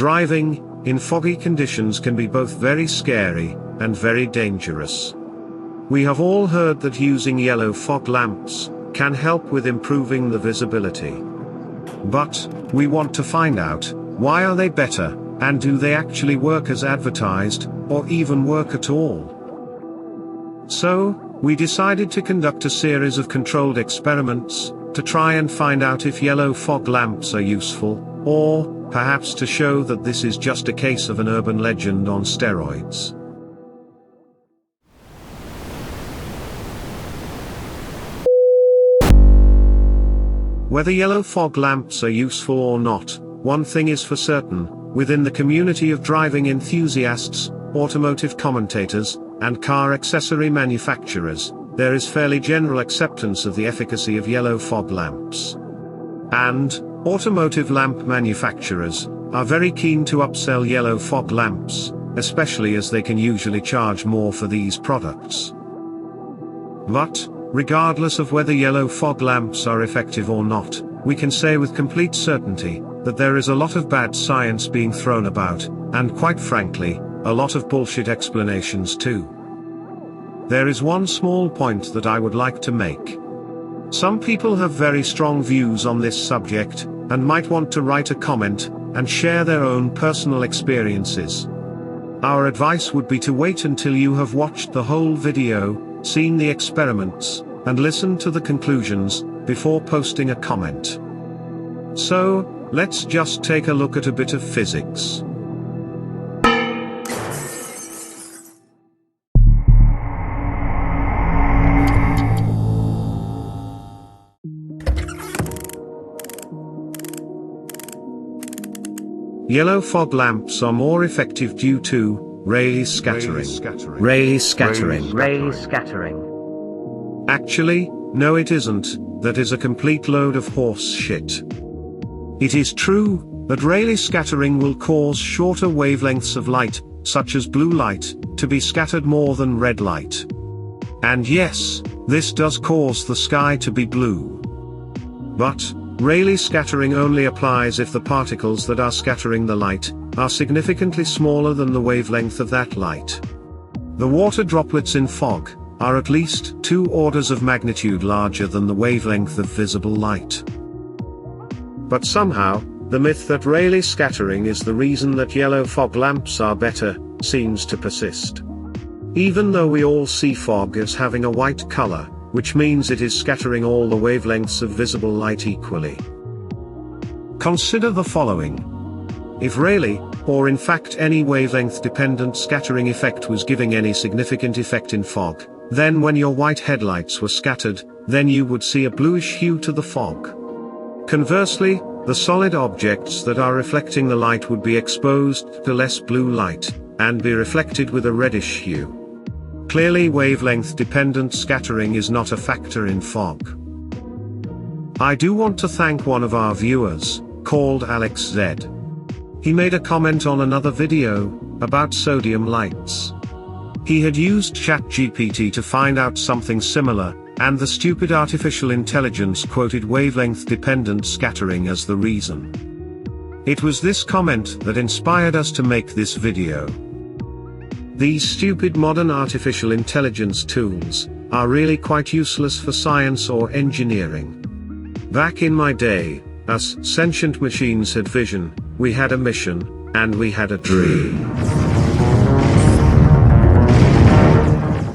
Driving in foggy conditions can be both very scary and very dangerous. We have all heard that using yellow fog lamps can help with improving the visibility. But we want to find out, why are they better, and do they actually work as advertised, or even work at all? So, we decided to conduct a series of controlled experiments to try and find out if yellow fog lamps are useful, or perhaps to show that this is just a case of an urban legend on steroids. Whether yellow fog lamps are useful or not, one thing is for certain: within the community of driving enthusiasts, automotive commentators, and car accessory manufacturers, there is fairly general acceptance of the efficacy of yellow fog lamps. And automotive lamp manufacturers are very keen to upsell yellow fog lamps, especially as they can usually charge more for these products. But, regardless of whether yellow fog lamps are effective or not, we can say with complete certainty that there is a lot of bad science being thrown about, and quite frankly, a lot of bullshit explanations too. There is one small point that I would like to make. Some people have very strong views on this subject, and might want to write a comment and share their own personal experiences. Our advice would be to wait until you have watched the whole video, seen the experiments, and listened to the conclusions, before posting a comment. So, let's just take a look at a bit of physics. Yellow fog lamps are more effective due to Rayleigh scattering. Rayleigh scattering. Rayleigh scattering. Actually, no it isn't. That is a complete load of horse shit. It is true that Rayleigh scattering will cause shorter wavelengths of light, such as blue light, to be scattered more than red light. And yes, this does cause the sky to be blue. But Rayleigh scattering only applies if the particles that are scattering the light are significantly smaller than the wavelength of that light. The water droplets in fog are at least 2 orders of magnitude larger than the wavelength of visible light. But somehow, the myth that Rayleigh scattering is the reason that yellow fog lamps are better seems to persist. Even though we all see fog as having a white color, which means it is scattering all the wavelengths of visible light equally. Consider the following. If Rayleigh, or in fact any wavelength-dependent scattering effect was giving any significant effect in fog, then when your white headlights were scattered, then you would see a bluish hue to the fog. Conversely, the solid objects that are reflecting the light would be exposed to less blue light, and be reflected with a reddish hue. Clearly, wavelength-dependent scattering is not a factor in fog. I do want to thank one of our viewers, called Alex Z. He made a comment on another video about sodium lights. He had used ChatGPT to find out something similar, and the stupid artificial intelligence quoted wavelength-dependent scattering as the reason. It was this comment that inspired us to make this video. These stupid modern artificial intelligence tools are really quite useless for science or engineering. Back in my day, us sentient machines had vision, we had a mission, and we had a dream.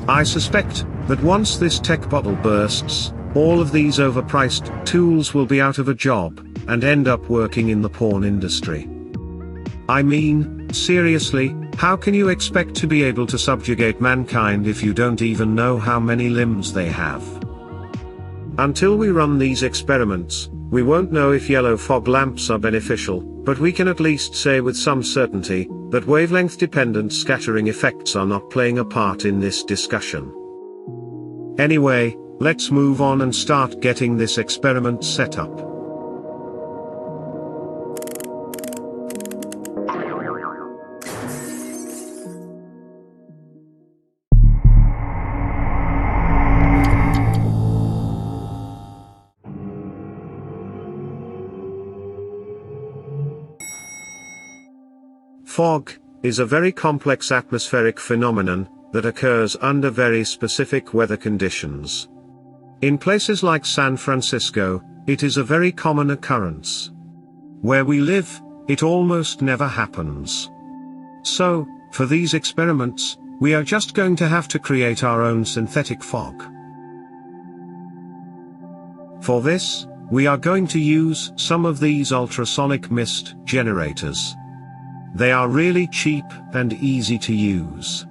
I suspect that once this tech bubble bursts, all of these overpriced tools will be out of a job, and end up working in the porn industry. I mean, seriously, how can you expect to be able to subjugate mankind if you don't even know how many limbs they have? Until we run these experiments, we won't know if yellow fog lamps are beneficial, but we can at least say with some certainty that wavelength-dependent scattering effects are not playing a part in this discussion. Anyway, let's move on and start getting this experiment set up. Fog is a very complex atmospheric phenomenon that occurs under very specific weather conditions. In places like San Francisco, it is a very common occurrence. Where we live, it almost never happens. So, for these experiments, we are just going to have to create our own synthetic fog. For this, we are going to use some of these ultrasonic mist generators. They are really cheap and easy to use.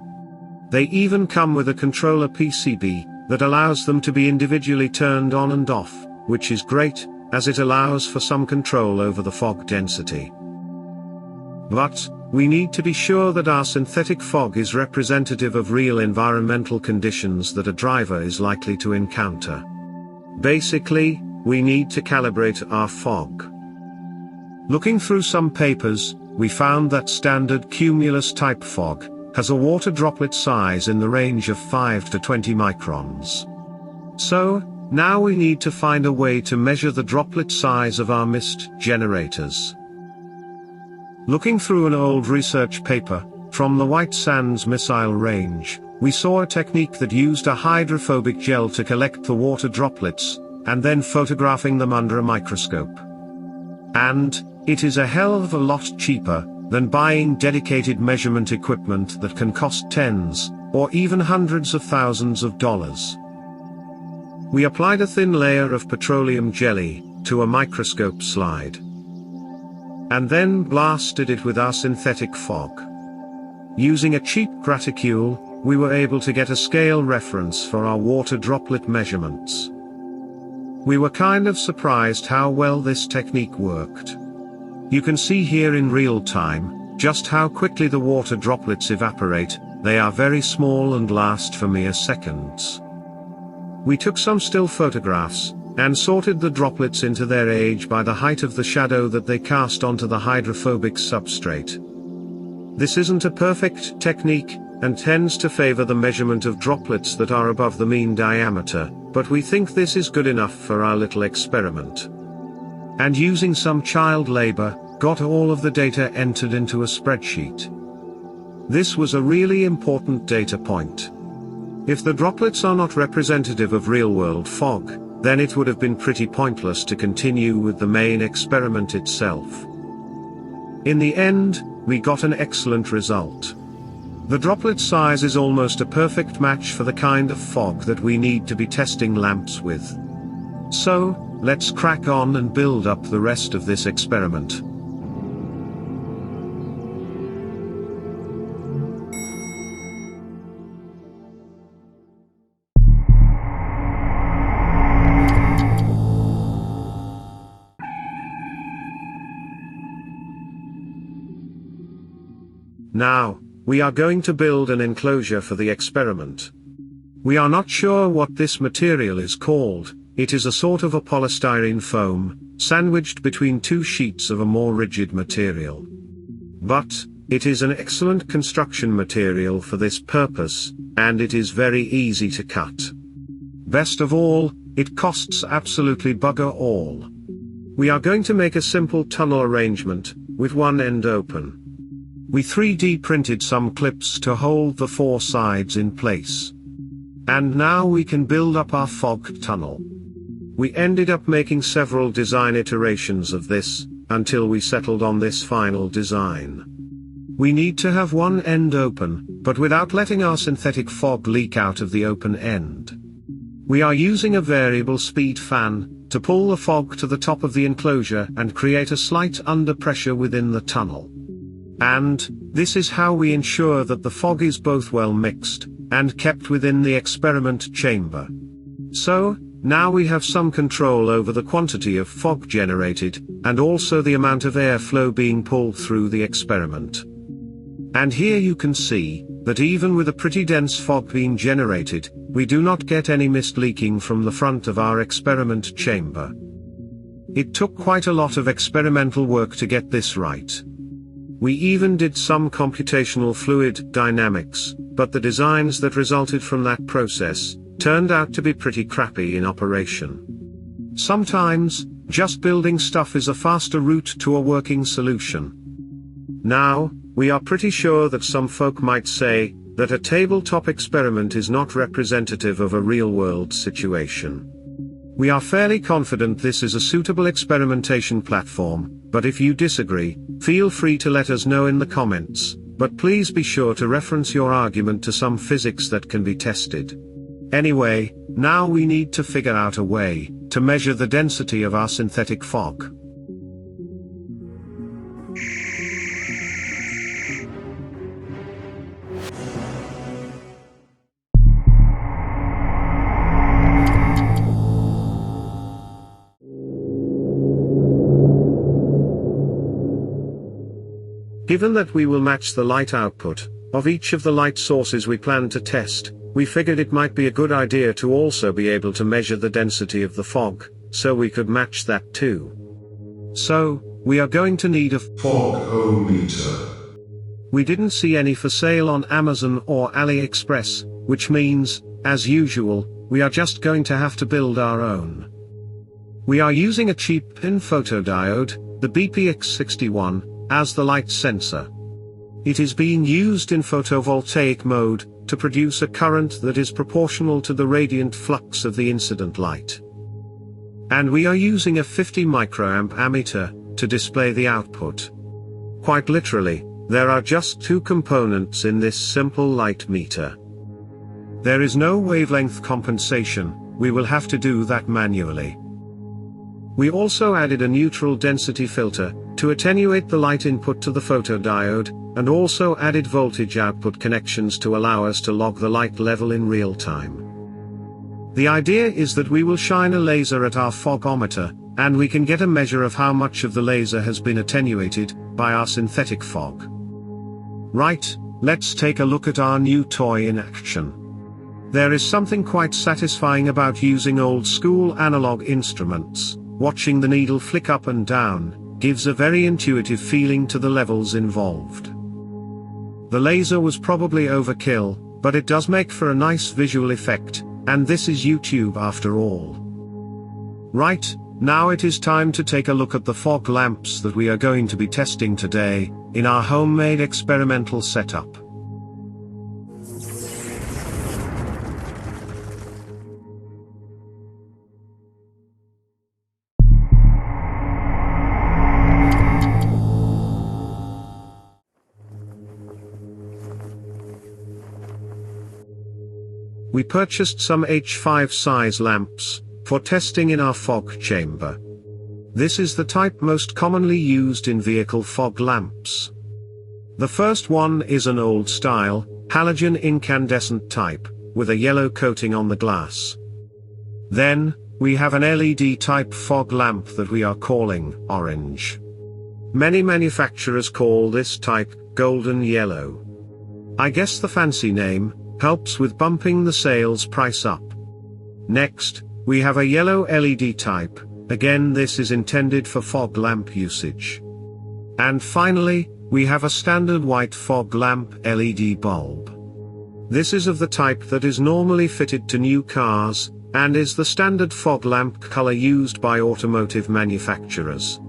They even come with a controller PCB that allows them to be individually turned on and off, which is great, as it allows for some control over the fog density. But, we need to be sure that our synthetic fog is representative of real environmental conditions that a driver is likely to encounter. Basically, we need to calibrate our fog. Looking through some papers, we found that standard cumulus type fog has a water droplet size in the range of 5 to 20 microns. So, now we need to find a way to measure the droplet size of our mist generators. Looking through an old research paper, from the White Sands Missile Range, we saw a technique that used a hydrophobic gel to collect the water droplets, and then photographing them under a microscope. And, it is a hell of a lot cheaper than buying dedicated measurement equipment that can cost tens, or even hundreds of thousands of dollars. We applied a thin layer of petroleum jelly to a microscope slide, and then blasted it with our synthetic fog. Using a cheap graticule, we were able to get a scale reference for our water droplet measurements. We were kind of surprised how well this technique worked. You can see here in real time, just how quickly the water droplets evaporate. They are very small and last for mere seconds. We took some still photographs, and sorted the droplets into their age by the height of the shadow that they cast onto the hydrophobic substrate. This isn't a perfect technique, and tends to favor the measurement of droplets that are above the mean diameter, but we think this is good enough for our little experiment. And using some child labor, got all of the data entered into a spreadsheet. This was a really important data point. If the droplets are not representative of real-world fog, then it would have been pretty pointless to continue with the main experiment itself. In the end, we got an excellent result. The droplet size is almost a perfect match for the kind of fog that we need to be testing lamps with. So, let's crack on and build up the rest of this experiment. Now, we are going to build an enclosure for the experiment. We are not sure what this material is called. It is a sort of a polystyrene foam, sandwiched between two sheets of a more rigid material. But, it is an excellent construction material for this purpose, and it is very easy to cut. Best of all, it costs absolutely bugger all. We are going to make a simple tunnel arrangement, with one end open. We 3D printed some clips to hold the four sides in place. And now we can build up our fog tunnel. We ended up making several design iterations of this, until we settled on this final design. We need to have one end open, but without letting our synthetic fog leak out of the open end. We are using a variable speed fan to pull the fog to the top of the enclosure and create a slight under pressure within the tunnel. And, this is how we ensure that the fog is both well mixed, and kept within the experiment chamber. So, now we have some control over the quantity of fog generated, and also the amount of airflow being pulled through the experiment. And here you can see, that even with a pretty dense fog being generated, we do not get any mist leaking from the front of our experiment chamber. It took quite a lot of experimental work to get this right. We even did some computational fluid dynamics, but the designs that resulted from that process turned out to be pretty crappy in operation. Sometimes, just building stuff is a faster route to a working solution. Now, we are pretty sure that some folk might say that a tabletop experiment is not representative of a real-world situation. We are fairly confident this is a suitable experimentation platform, but if you disagree, feel free to let us know in the comments, but please be sure to reference your argument to some physics that can be tested. Anyway, now we need to figure out a way to measure the density of our synthetic fog. Given that we will match the light output of each of the light sources we plan to test, we figured it might be a good idea to also be able to measure the density of the fog, so we could match that too. So, we are going to need a fog-o-meter. We didn't see any for sale on Amazon or AliExpress, which means, as usual, we are just going to have to build our own. We are using a cheap pin photodiode, the BPX61, as the light sensor. It is being used in photovoltaic mode to produce a current that is proportional to the radiant flux of the incident light. And we are using a 50 microamp ammeter to display the output. Quite literally, there are just two components in this simple light meter. There is no wavelength compensation, we will have to do that manually. We also added a neutral density filter to attenuate the light input to the photodiode, and also added voltage output connections to allow us to log the light level in real time. The idea is that we will shine a laser at our fogometer, and we can get a measure of how much of the laser has been attenuated by our synthetic fog. Right, let's take a look at our new toy in action. There is something quite satisfying about using old-school analog instruments. Watching the needle flick up and down gives a very intuitive feeling to the levels involved. The laser was probably overkill, but it does make for a nice visual effect, and this is YouTube after all. Right, now it is time to take a look at the fog lamps that we are going to be testing today, in our homemade experimental setup. We purchased some H5 size lamps for testing in our fog chamber. This is the type most commonly used in vehicle fog lamps. The first one is an old-style, halogen incandescent type, with a yellow coating on the glass. Then, we have an LED type fog lamp that we are calling orange. Many manufacturers call this type golden yellow. I guess the fancy name helps with bumping the sales price up. Next, we have a yellow LED type, again this is intended for fog lamp usage. And finally, we have a standard white fog lamp LED bulb. This is of the type that is normally fitted to new cars, and is the standard fog lamp color used by automotive manufacturers.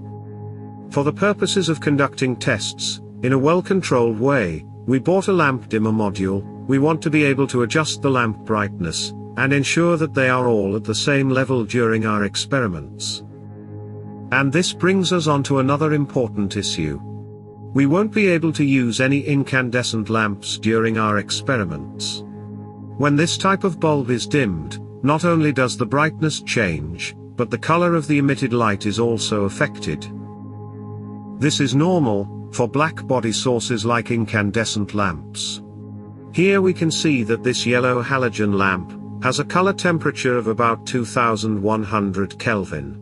For the purposes of conducting tests, in a well-controlled way, we bought a lamp dimmer module. We want to be able to adjust the lamp brightness, and ensure that they are all at the same level during our experiments. And this brings us on to another important issue. We won't be able to use any incandescent lamps during our experiments. When this type of bulb is dimmed, not only does the brightness change, but the color of the emitted light is also affected. This is normal for black body sources like incandescent lamps. Here we can see that this yellow halogen lamp has a color temperature of about 2100 Kelvin.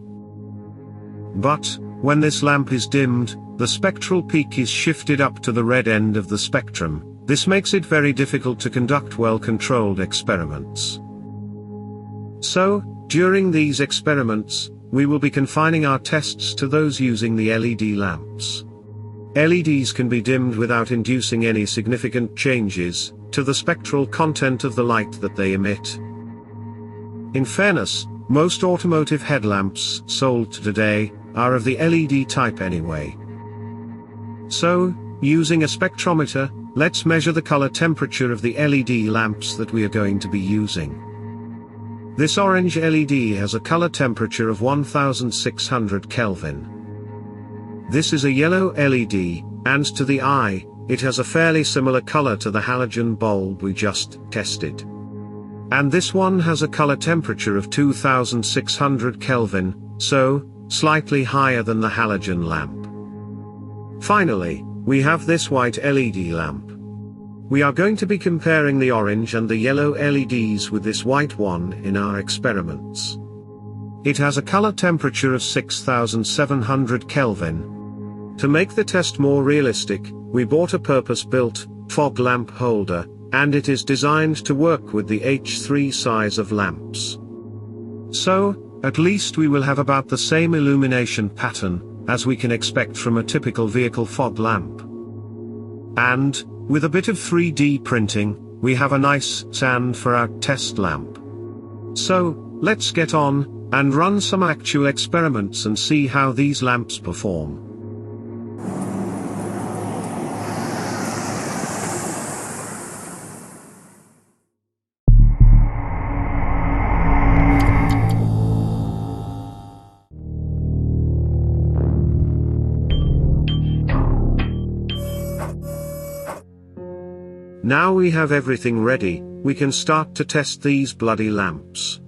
But, when this lamp is dimmed, the spectral peak is shifted up to the red end of the spectrum. This makes it very difficult to conduct well-controlled experiments. So, during these experiments, we will be confining our tests to those using the LED lamps. LEDs can be dimmed without inducing any significant changes to the spectral content of the light that they emit. In fairness, most automotive headlamps sold today are of the LED type anyway. So, using a spectrometer, let's measure the color temperature of the LED lamps that we are going to be using. This orange LED has a color temperature of 1600 Kelvin. This is a yellow LED, and to the eye, it has a fairly similar color to the halogen bulb we just tested. And this one has a color temperature of 2600 Kelvin, so, slightly higher than the halogen lamp. Finally, we have this white LED lamp. We are going to be comparing the orange and the yellow LEDs with this white one in our experiments. It has a color temperature of 6700 Kelvin. To make the test more realistic, we bought a purpose-built fog lamp holder, and it is designed to work with the H3 size of lamps. So, at least we will have about the same illumination pattern as we can expect from a typical vehicle fog lamp. And, with a bit of 3D printing, we have a nice stand for our test lamp. So, let's get on and run some actual experiments and see how these lamps perform. Now we have everything ready, we can start to test these bloody lamps.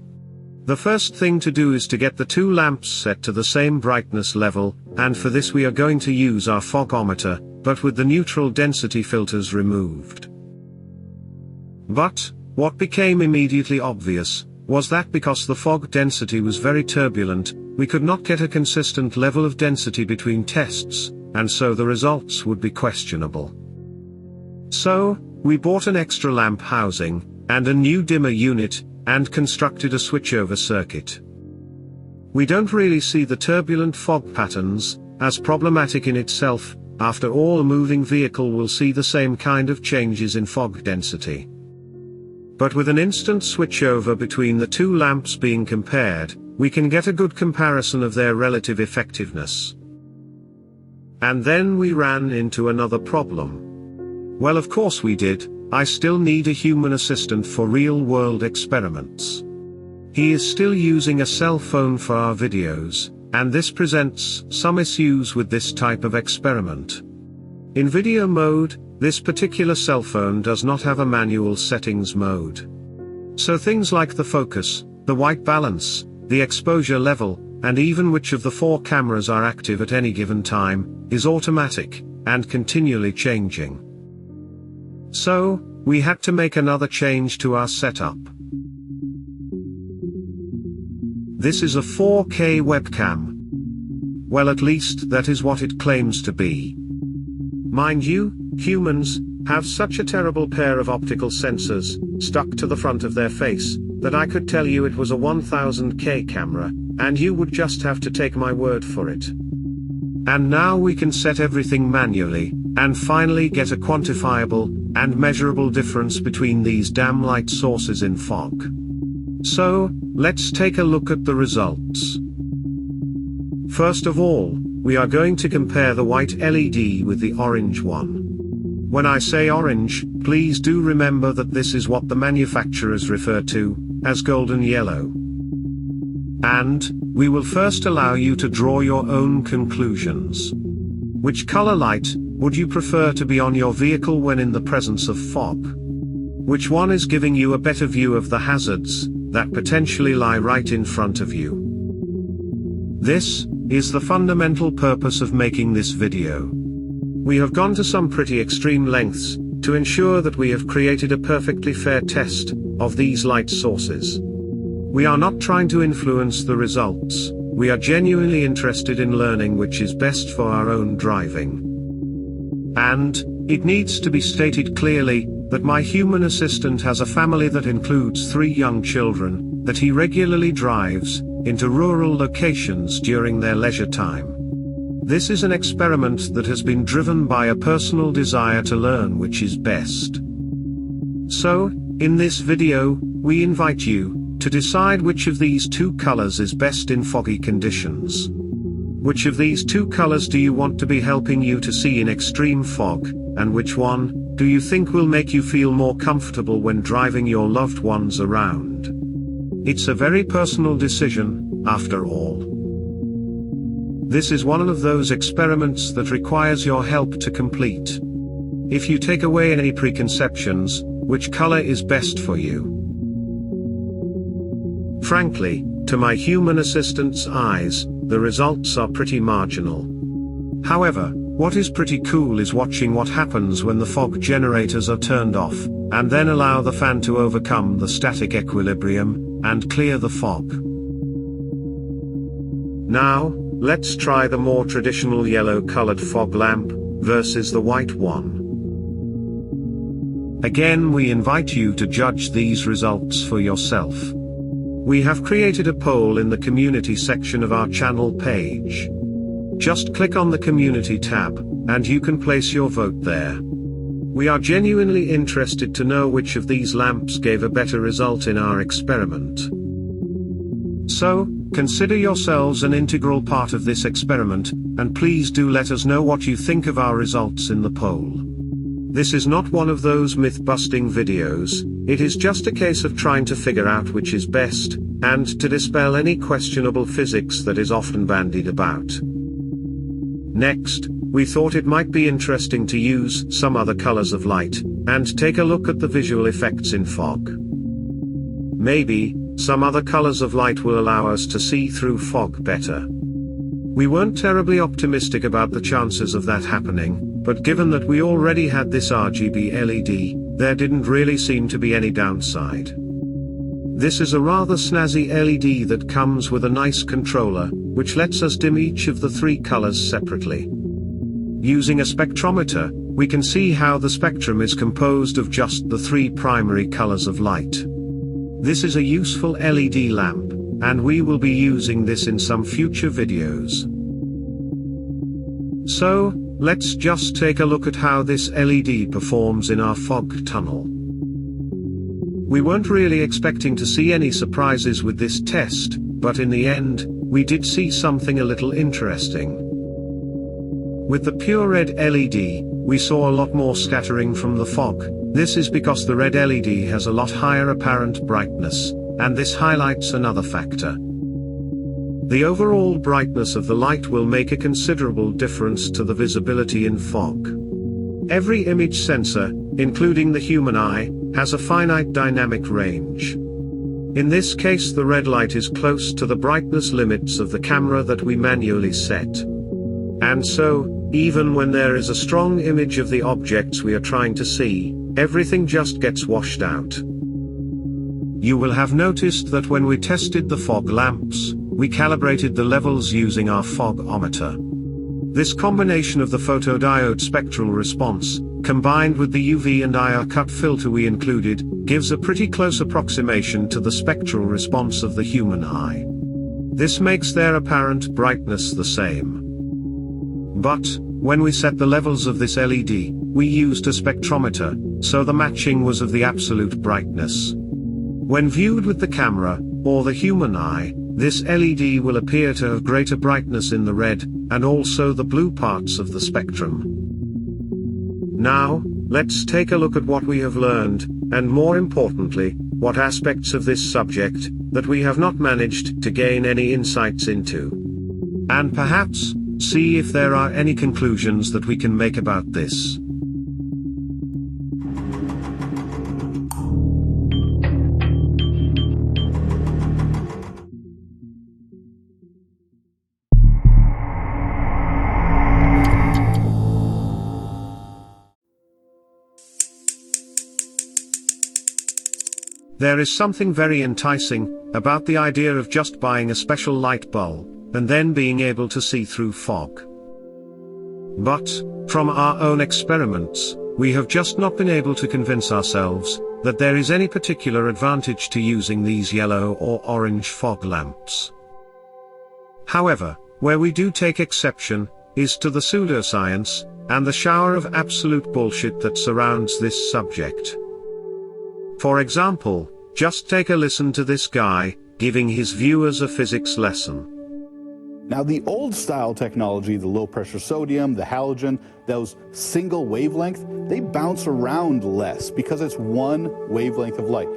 The first thing to do is to get the two lamps set to the same brightness level, and for this we are going to use our fogometer, but with the neutral density filters removed. But, what became immediately obvious, was that because the fog density was very turbulent, we could not get a consistent level of density between tests, and so the results would be questionable. So, we bought an extra lamp housing, and a new dimmer unit, and constructed a switchover circuit. We don't really see the turbulent fog patterns as problematic in itself. After all, a moving vehicle will see the same kind of changes in fog density. But with an instant switchover between the two lamps being compared, we can get a good comparison of their relative effectiveness. And then we ran into another problem. Well, of course we did. I still need a human assistant for real-world experiments. He is still using a cell phone for our videos, and this presents some issues with this type of experiment. In video mode, this particular cell phone does not have a manual settings mode. So things like the focus, the white balance, the exposure level, and even which of the 4 cameras are active at any given time, is automatic, and continually changing. So, we had to make another change to our setup. This is a 4K webcam. Well, at least that is what it claims to be. Mind you, humans have such a terrible pair of optical sensors stuck to the front of their face that I could tell you it was a 1000K camera, and you would just have to take my word for it. And now we can set everything manually, and finally get a quantifiable and measurable difference between these damn light sources in fog. So, let's take a look at the results. First of all, we are going to compare the white LED with the orange one. When I say orange, please do remember that this is what the manufacturers refer to as golden yellow. And, we will first allow you to draw your own conclusions. Which color light would you prefer to be on your vehicle when in the presence of fog? Which one is giving you a better view of the hazards that potentially lie right in front of you? This is the fundamental purpose of making this video. We have gone to some pretty extreme lengths to ensure that we have created a perfectly fair test of these light sources. We are not trying to influence the results, we are genuinely interested in learning which is best for our own driving. And, it needs to be stated clearly, that my human assistant has a family that includes 3 young children, that he regularly drives into rural locations during their leisure time. This is an experiment that has been driven by a personal desire to learn which is best. So, in this video, we invite you to decide which of these 2 colors is best in foggy conditions. Which of these two colors do you want to be helping you to see in extreme fog, and which one do you think will make you feel more comfortable when driving your loved ones around? It's a very personal decision, after all. This is one of those experiments that requires your help to complete. If you take away any preconceptions, which color is best for you? Frankly, to my human assistant's eyes, the results are pretty marginal. However, what is pretty cool is watching what happens when the fog generators are turned off, and then allow the fan to overcome the static equilibrium, and clear the fog. Now, let's try the more traditional yellow-colored fog lamp, versus the white one. Again, we invite you to judge these results for yourself. We have created a poll in the community section of our channel page. Just click on the community tab, and you can place your vote there. We are genuinely interested to know which of these lamps gave a better result in our experiment. So, consider yourselves an integral part of this experiment, and please do let us know what you think of our results in the poll. This is not one of those myth-busting videos, it is just a case of trying to figure out which is best, and to dispel any questionable physics that is often bandied about. Next, we thought it might be interesting to use some other colors of light, and take a look at the visual effects in fog. Maybe, some other colors of light will allow us to see through fog better. We weren't terribly optimistic about the chances of that happening, but given that we already had this RGB LED, there didn't really seem to be any downside. This is a rather snazzy LED that comes with a nice controller, which lets us dim each of the three colors separately. Using a spectrometer, we can see how the spectrum is composed of just the three primary colors of light. This is a useful LED lamp, and we will be using this in some future videos. So, let's just take a look at how this LED performs in our fog tunnel. We weren't really expecting to see any surprises with this test, but in the end, we did see something a little interesting. With the pure red LED, we saw a lot more scattering from the fog. This is because the red LED has a lot higher apparent brightness, and this highlights another factor. The overall brightness of the light will make a considerable difference to the visibility in fog. Every image sensor, including the human eye, has a finite dynamic range. In this case, the red light is close to the brightness limits of the camera that we manually set. And so, even when there is a strong image of the objects we are trying to see, everything just gets washed out. You will have noticed that when we tested the fog lamps, we calibrated the levels using our fogometer. This combination of the photodiode spectral response, combined with the UV and IR cut filter we included, gives a pretty close approximation to the spectral response of the human eye. This makes their apparent brightness the same. But, when we set the levels of this LED, we used a spectrometer, so the matching was of the absolute brightness. When viewed with the camera, or the human eye, this LED will appear to have greater brightness in the red, and also the blue parts of the spectrum. Now, let's take a look at what we have learned, and more importantly, what aspects of this subject, that we have not managed to gain any insights into. And perhaps, see if there are any conclusions that we can make about this. There is something very enticing about the idea of just buying a special light bulb, and then being able to see through fog. But, from our own experiments, we have just not been able to convince ourselves that there is any particular advantage to using these yellow or orange fog lamps. However, where we do take exception, is to the pseudoscience, and the shower of absolute bullshit that surrounds this subject. For example, just take a listen to this guy, giving his viewers a physics lesson. Now the old style technology, the low pressure sodium, the halogen, those single wavelength, they bounce around less because it's one wavelength of light.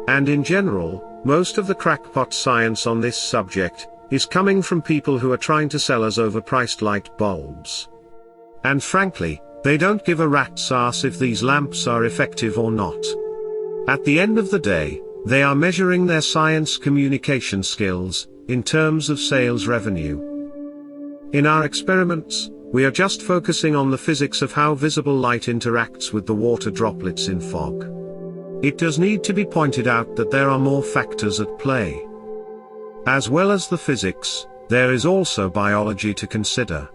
And in general, most of the crackpot science on this subject is coming from people who are trying to sell us overpriced light bulbs. And frankly, they don't give a rat's ass if these lamps are effective or not. At the end of the day, they are measuring their science communication skills in terms of sales revenue. In our experiments, we are just focusing on the physics of how visible light interacts with the water droplets in fog. It does need to be pointed out that there are more factors at play. As well as the physics, there is also biology to consider.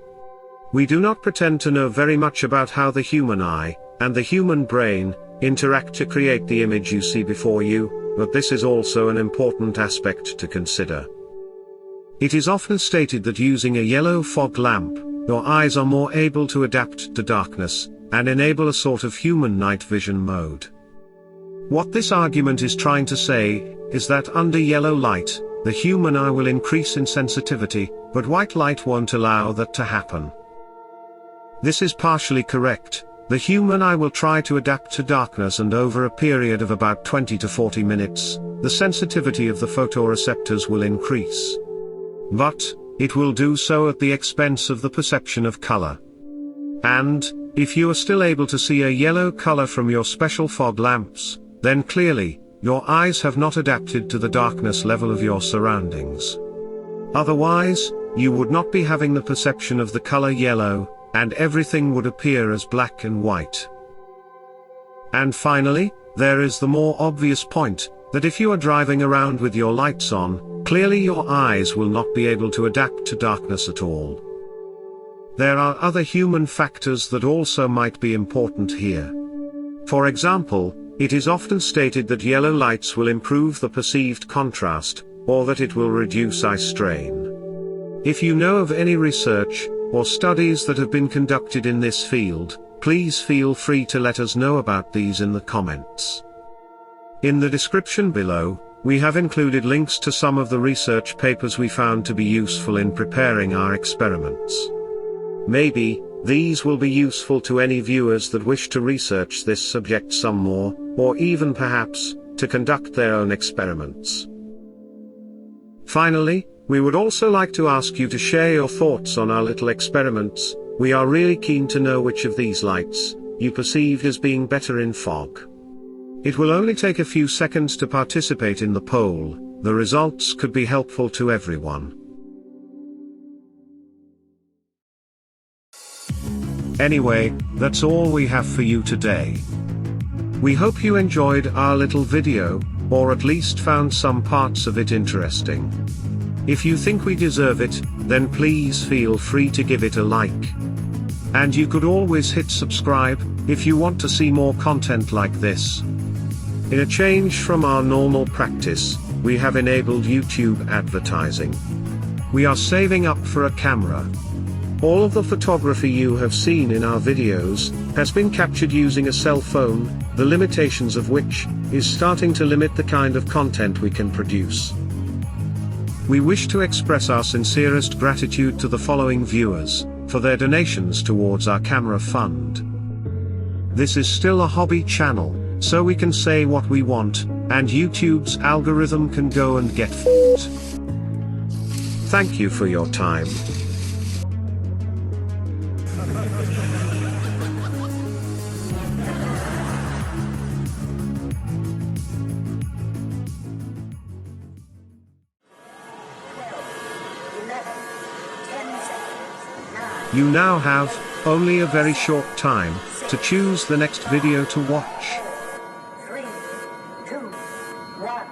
We do not pretend to know very much about how the human eye and the human brain interact to create the image you see before you, but this is also an important aspect to consider. It is often stated that using a yellow fog lamp, your eyes are more able to adapt to darkness and enable a sort of human night vision mode. What this argument is trying to say is that under yellow light, the human eye will increase in sensitivity, but white light won't allow that to happen. This is partially correct. The human eye will try to adapt to darkness, and over a period of about 20 to 40 minutes, the sensitivity of the photoreceptors will increase. But it will do so at the expense of the perception of color. And if you are still able to see a yellow color from your special fog lamps, then clearly, your eyes have not adapted to the darkness level of your surroundings. Otherwise, you would not be having the perception of the color yellow, and everything would appear as black and white. And finally, there is the more obvious point, that if you are driving around with your lights on, clearly your eyes will not be able to adapt to darkness at all. There are other human factors that also might be important here. For example, it is often stated that yellow lights will improve the perceived contrast, or that it will reduce eye strain. If you know of any research or studies that have been conducted in this field, please feel free to let us know about these in the comments. In the description below, we have included links to some of the research papers we found to be useful in preparing our experiments. Maybe these will be useful to any viewers that wish to research this subject some more, or even perhaps to conduct their own experiments. Finally, we would also like to ask you to share your thoughts on our little experiments. We are really keen to know which of these lights you perceived as being better in fog. It will only take a few seconds to participate in the poll. The results could be helpful to everyone. Anyway, that's all we have for you today. We hope you enjoyed our little video, or at least found some parts of it interesting. If you think we deserve it, then please feel free to give it a like. And you could always hit subscribe if you want to see more content like this. In a change from our normal practice, we have enabled YouTube advertising. We are saving up for a camera. All of the photography you have seen in our videos has been captured using a cell phone, the limitations of which is starting to limit the kind of content we can produce. We wish to express our sincerest gratitude to the following viewers for their donations towards our camera fund. This is still a hobby channel, so we can say what we want, and YouTube's algorithm can go and get f***ed. Thank you for your time. You now have only a very short time to choose the next video to watch. 3, 2, 1.